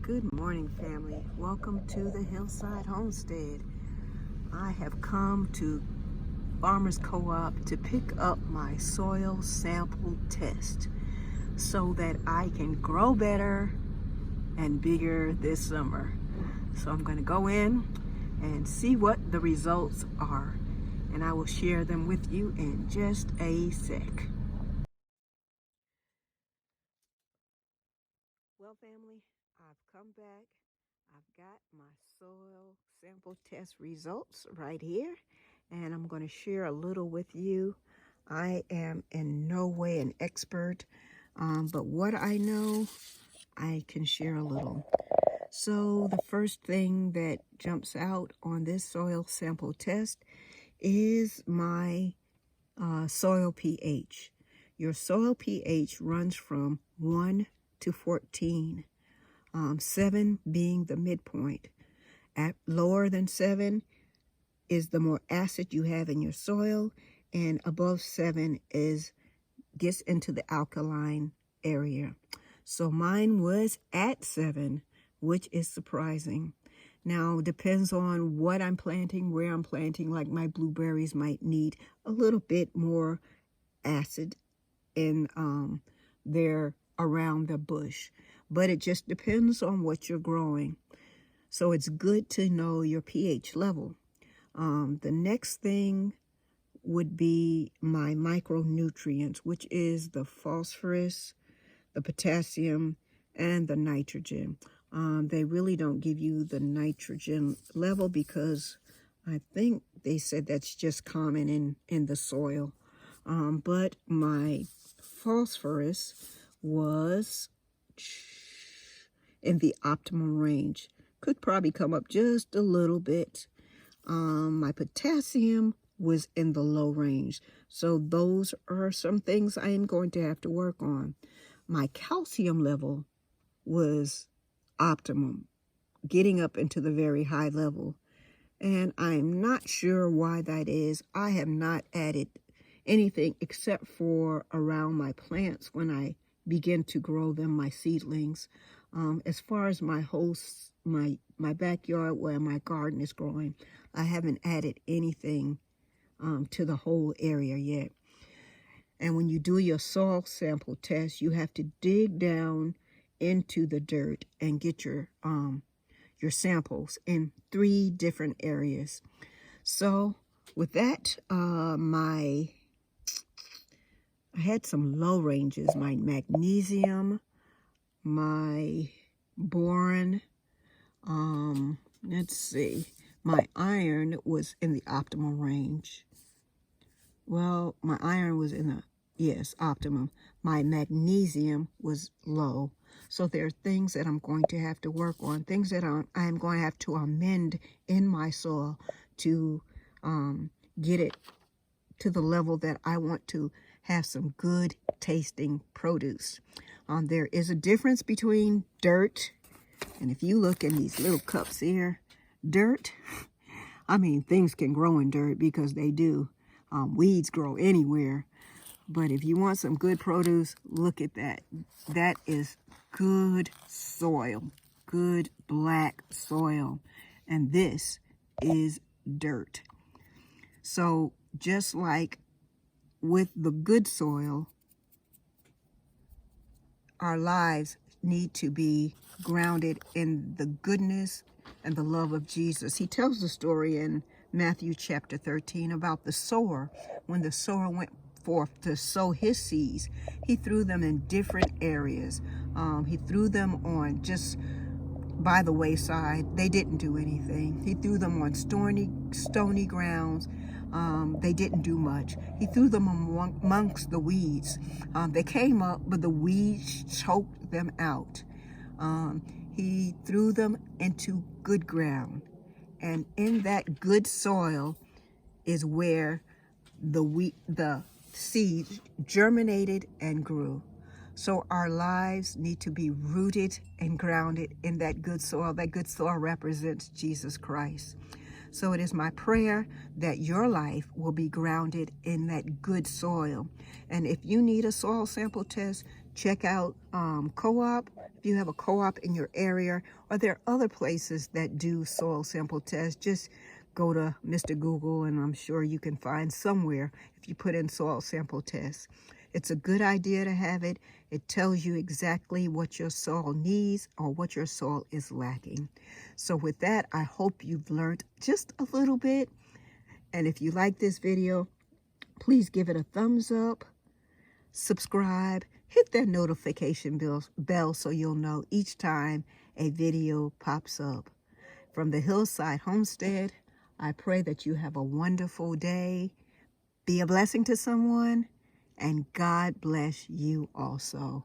Good morning, family. Welcome to the Hillside Homestead. I have come to Farmers Co-op to pick up my soil sample test so that I can grow better and bigger this summer. So I'm going to go in and see what the results are, and I will share them with you in just a sec. Well, family, I've come back. I've got my soil sample test results right here, and I'm going to share a little with you. I am in no way an expert, but what I know, I can share a little. So the first thing that jumps out on this soil sample test is my soil pH. Your soil pH runs from 1 to 14, 7 being the midpoint. At lower than 7 is the more acid you have in your soil, and above 7 gets into the alkaline area. So mine was at 7, which is surprising. Now, depends on what I'm planting, where I'm planting. Like my blueberries might need a little bit more acid in there around the bush, but it just depends on what you're growing. So it's good to know your pH level. The next thing would be my micronutrients, which is the phosphorus, the potassium, and the nitrogen. They really don't give you the nitrogen level because I think they said that's just common in the soil. But my phosphorus was in the optimal range. Could probably come up just a little bit. My potassium was in the low range. So those are some things I am going to have to work on. My calcium level was optimum, getting up into the very high level. And I'm not sure why that is. I have not added anything except for around my plants when I begin to grow them, my seedlings. As far as my backyard where my garden is growing, I haven't added anything to the whole area yet. And when you do your soil sample test, you have to dig down into the dirt and get your samples in 3 different areas. So with that, I had some low ranges, my magnesium, my boron, let's see, my iron was in the optimal range. Well, my iron was in the, yes, optimum. My magnesium was low. So there are things that I'm going to have to work on, things that I'm going to have to amend in my soil to get it to the level that I want to have some good tasting produce. There is a difference between dirt, and if you look in these little cups here, dirt, I mean, things can grow in dirt because they do. Weeds grow anywhere. But if you want some good produce, look at that. That is good soil, good black soil. And this is dirt. So just like with the good soil, our lives need to be grounded in the goodness and the love of Jesus. He tells the story in Matthew chapter 13 about the sower. When the sower went forth to sow his seeds, he threw them in different areas. He threw them on just by the wayside. They didn't do anything. He threw them on stony grounds. They didn't do much. He threw them amongst the weeds. They came up, but the weeds choked them out. He threw them into good ground. And in that good soil is where the seeds germinated and grew. So our lives need to be rooted and grounded in that good soil. That good soil represents Jesus Christ. So it is my prayer that your life will be grounded in that good soil. And if you need a soil sample test, check out co-op, if you have a co-op in your area, or there are other places that do soil sample tests. Just go to Mr. Google, and I'm sure you can find somewhere if you put in soil sample tests. It's a good idea to have it. It tells you exactly what your soil needs or what your soil is lacking. So with that, I hope you've learned just a little bit. And if you like this video, please give it a thumbs up, subscribe, hit that notification bell so you'll know each time a video pops up. From the Hillside Homestead, I pray that you have a wonderful day. Be a blessing to someone, and God bless you also.